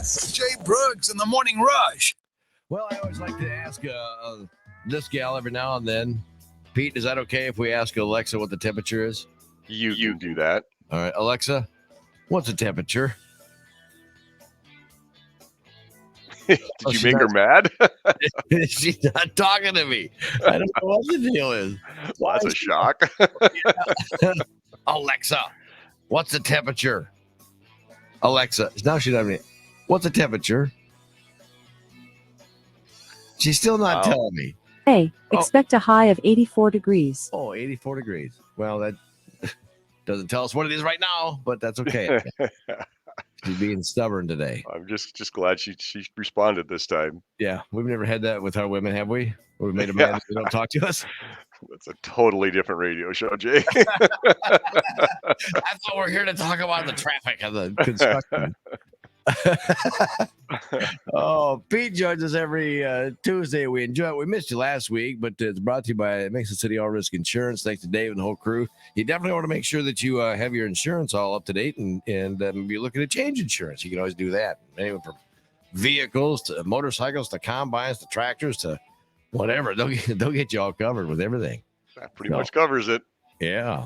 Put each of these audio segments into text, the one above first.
Jay Brooks in the Morning Rush. Well, I always like to ask this gal every now and then. Pete, is that okay if we ask Alexa what the temperature is? You can do that. All right, Alexa, what's the temperature? Did you make her mad? She's not talking to me. I don't know what the deal is. Well, that's a shock. Alexa, what's the temperature? Alexa, now she's not. What's the temperature? She's still not telling me. Hey, expect a high of 84 degrees. Oh, 84 degrees. Well, that doesn't tell us what it is right now, but that's okay. She's being stubborn today. I'm just glad she responded this time. Yeah, we've never had that with our women, have we? Or we made them mad that they don't talk to us? That's a totally different radio show, Jay. I thought we're here to talk about the traffic and the construction. Pete joins us every Tuesday. We enjoy it. We missed you last week, but it's brought to you by Mason City All Risk Insurance. Thanks to Dave and the whole crew. You definitely want to make sure that you have your insurance all up to date and be looking to change insurance. You can always do that. Anyway, from vehicles to motorcycles to combines to tractors to whatever. They'll get you all covered with everything. That pretty much covers it. Yeah.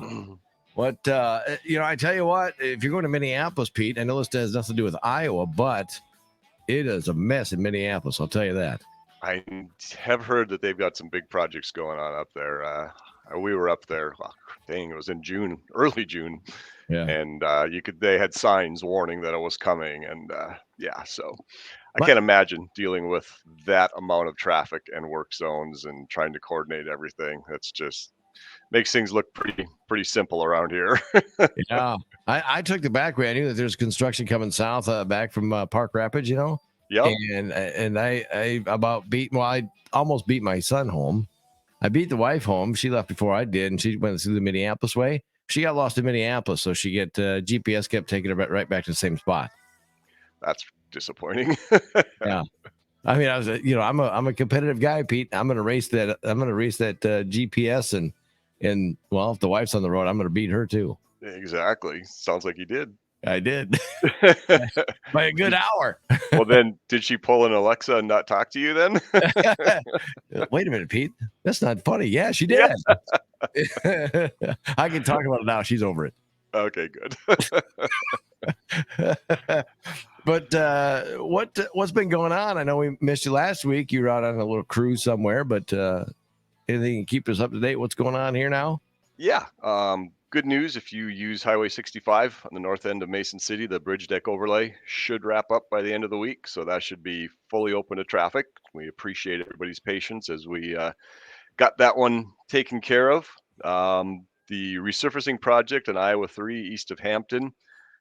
What, I tell you what, if you're going to Minneapolis, Pete, I know this has nothing to do with Iowa, but it is a mess in Minneapolis. I'll tell you that. I have heard that they've got some big projects going on up there. We were up there. It was in June, early June. Yeah. And they had signs warning that it was coming. And so I can't imagine dealing with that amount of traffic and work zones and trying to coordinate everything. That's just makes things look pretty simple around here. Yeah. I took the back way. I knew that there's construction coming south back from Park Rapids, Yeah. And I almost beat my son home. I beat the wife home. She left before I did, and she went through the Minneapolis way. She got lost in Minneapolis, so GPS kept taking her right back to the same spot. That's disappointing. Yeah. I mean, I'm a competitive guy, Pete. I'm gonna race that GPS and if the wife's on the road, I'm gonna beat her too. Exactly. Sounds like you did. I did. By a good hour. Well, then, did she pull an Alexa and not talk to you then? Wait a minute, Pete. That's not funny. Yeah, she did. Yeah. I can talk about it now. She's over it. Okay, good. But what's been going on? I know we missed you last week. You were out on a little cruise somewhere, but anything to keep us up to date? What's going on here now? Yeah. Good news. If you use Highway 65 on the north end of Mason City, the bridge deck overlay should wrap up by the end of the week. So that should be fully open to traffic. We appreciate everybody's patience as we got that one taken care of. The resurfacing project in Iowa 3 east of Hampton,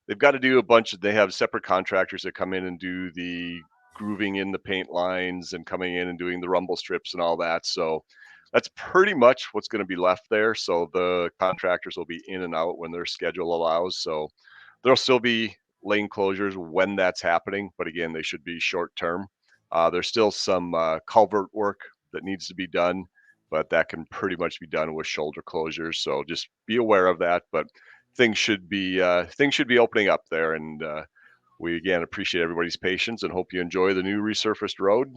they've got to do they have separate contractors that come in and do the grooving in the paint lines and coming in and doing the rumble strips and all that. So that's pretty much what's going to be left there. So the contractors will be in and out when their schedule allows. So there'll still be lane closures when that's happening. But again, they should be short term. There's still some culvert work that needs to be done, but that can pretty much be done with shoulder closures. So just be aware of that. But things should be opening up there. And we, again, appreciate everybody's patience and hope you enjoy the new resurfaced road.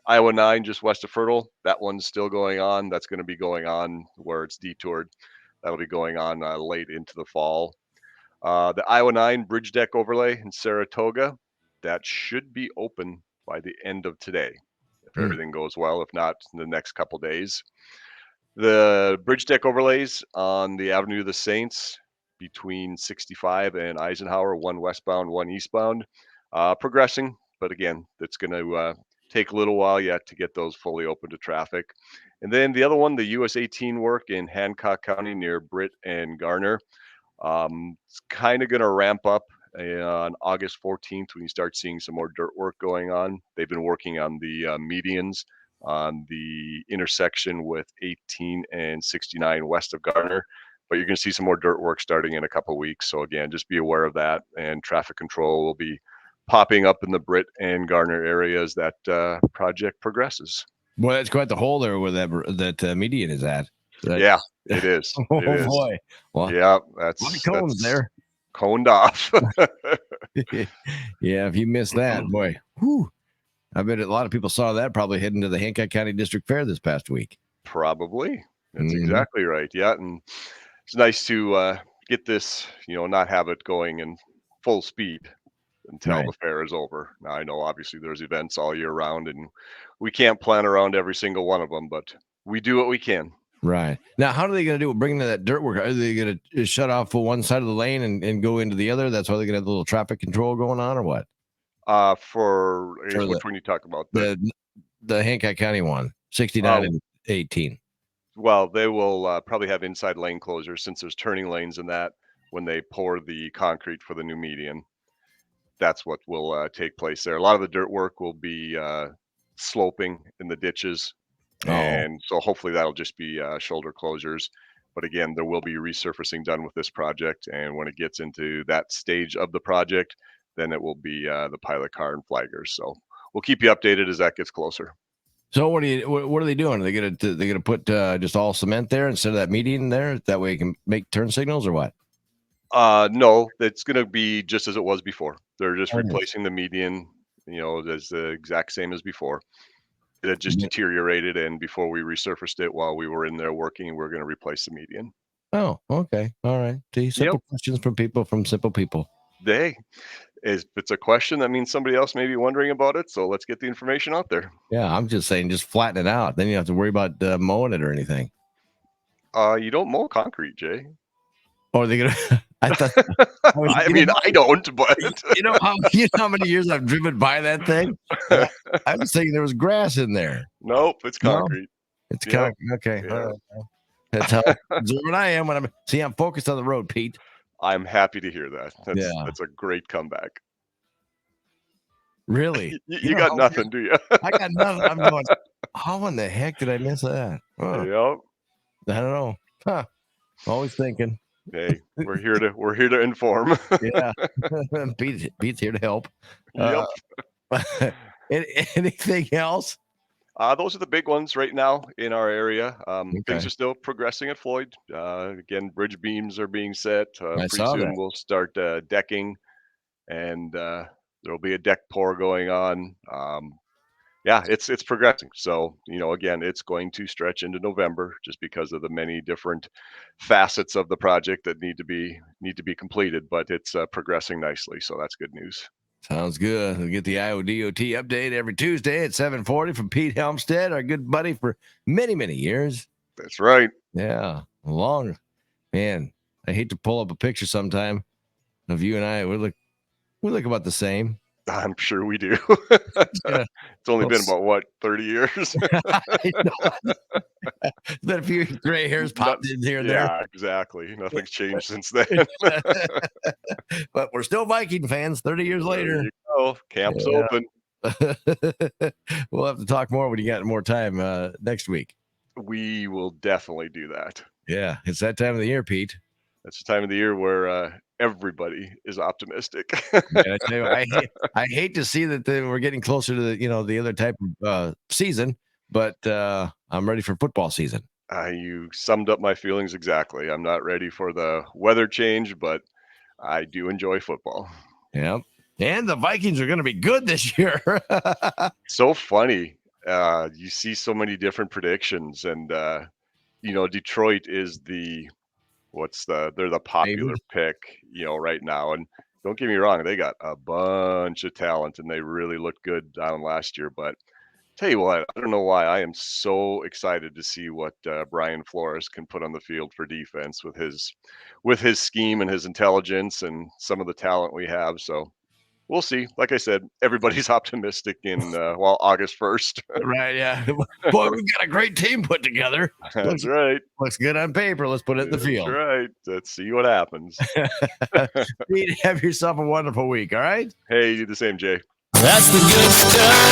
Iowa 9, just west of Fertile, that one's still going on. That's going to be going on where it's detoured. That'll be going on late into the fall. The Iowa 9 bridge deck overlay in Saratoga, that should be open by the end of today, if everything goes well. If not, in the next couple days. The bridge deck overlays on the Avenue of the Saints between 65 and Eisenhower, one westbound, one eastbound, progressing. But again, it's going to take a little while yet to get those fully open to traffic. And then the other one, the US 18 work in Hancock County near Britt and Garner. It's kind of going to ramp up on August 14th when you start seeing some more dirt work going on. They've been working on the medians on the intersection with 18 and 69 west of Garner. But you're going to see some more dirt work starting in a couple of weeks. So again, just be aware of that. And traffic control will be popping up in the Britt and Garner areas that project progresses. Well, that's quite the hole there where that median is at. Yeah, it is. Boy. Well, yeah, that's cones there. Coned off. Yeah, if you missed that, boy, whew, I bet a lot of people saw that probably heading to the Hancock County District Fair this past week. Probably. That's Mhm. exactly right. Yeah, and it's nice to get this, not have it going in full speed until Right. the fair is over. Now I know obviously there's events all year round, and we can't plan around every single one of them, but we do what we can. Right. Now, how are they going to do it? Bringing that dirt work? Are they going to shut off for one side of the lane and go into the other? That's why they're going to have a little traffic control going on, or what? For I guess For which one you talk about? The the Hancock County one, 69 and 18. well, they will probably have inside lane closures since there's turning lanes in that when they pour the concrete for the new median. That's what will take place there. A lot of the dirt work will be sloping in the ditches, Oh, and so hopefully that'll just be shoulder closures. But again, there will be resurfacing done with this project, and when it gets into that stage of the project, then it will be the pilot car and flaggers. So we'll keep you updated as that gets closer. so what are they doing? Are they gonna put just all cement there instead of that median there? That way it can make turn signals, or what? No, it's going to be just as it was before. They're just Oh, it is. replacing the median, as the exact same as before. It had just Yeah. deteriorated, and before we resurfaced it while we were in there working, we're going to replace the median. Oh, okay, all right. See, simple questions from simple people. If it's a question, that means somebody else may be wondering about it. So let's get the information out there. Yeah, I'm just saying, just flatten it out. Then you don't have to worry about mowing it or anything. You don't mow concrete, Jay. Or are they gonna? I thought. I mean, I don't, but You know how many years I've driven by that thing? I was thinking there was grass in there. nope, it's No? concrete. It's Yep. concrete. Okay. Yeah. All right. That's how observant I am when I'm focused on the road, Pete. I'm happy to hear that. Yeah. That's a great comeback. Really? You got nothing, do you? I got nothing. I'm going, how in the heck did I miss that? Huh, Yep. I don't know. Huh. Always thinking. Hey, we're here to inform. Yeah. Pete's here to help. Yep. Anything else? Those are the big ones right now in our area. Things Okay. are still progressing at Floyd. Again, bridge beams are being set. I Pretty saw soon that. we'll start decking, and there'll be a deck pour going on. Yeah, it's progressing. So again, it's going to stretch into November just because of the many different facets of the project that need to be completed. But it's progressing nicely, so that's good news. Sounds good. We'll get the IODOT update every Tuesday at 7:40 from Pete Helmstead, our good buddy for many, many years. That's right. Yeah, long. Man, I hate to pull up a picture sometime of you and I. We look about the same. I'm sure we do. Yeah. It's only been Well, about 30 years? I know. Then a few gray hairs popped in here and Yeah, exactly. Nothing's changed since then. there. But we're still Viking fans 30 years There later. you go. Camp's Yeah. open. We'll have to talk more when you got more time next week. We will definitely do that. Yeah, it's that time of the year, Pete. That's the time of the year where everybody is optimistic. And I tell you, I hate to see that we're getting closer to the other type of season, but I'm ready for football season. You summed up my feelings exactly. I'm not ready for the weather change, but I do enjoy football. Yeah, and the Vikings are going to be good this year. So funny. You see so many different predictions, and Detroit is they're the popular pick, right now. And don't get me wrong, they got a bunch of talent and they really looked good down last year. But tell you what, I don't know why I am so excited to see what Brian Flores can put on the field for defense with his scheme and his intelligence and some of the talent we have. So we'll see. Like I said, everybody's optimistic in August 1st. Right? Yeah. Boy, we've got a great team put together. That's right. Looks good on paper. Let's put it in the field. That's right. Let's see what happens. Pete, have yourself a wonderful week. All right. Hey, you do the same, Jay. That's the good stuff.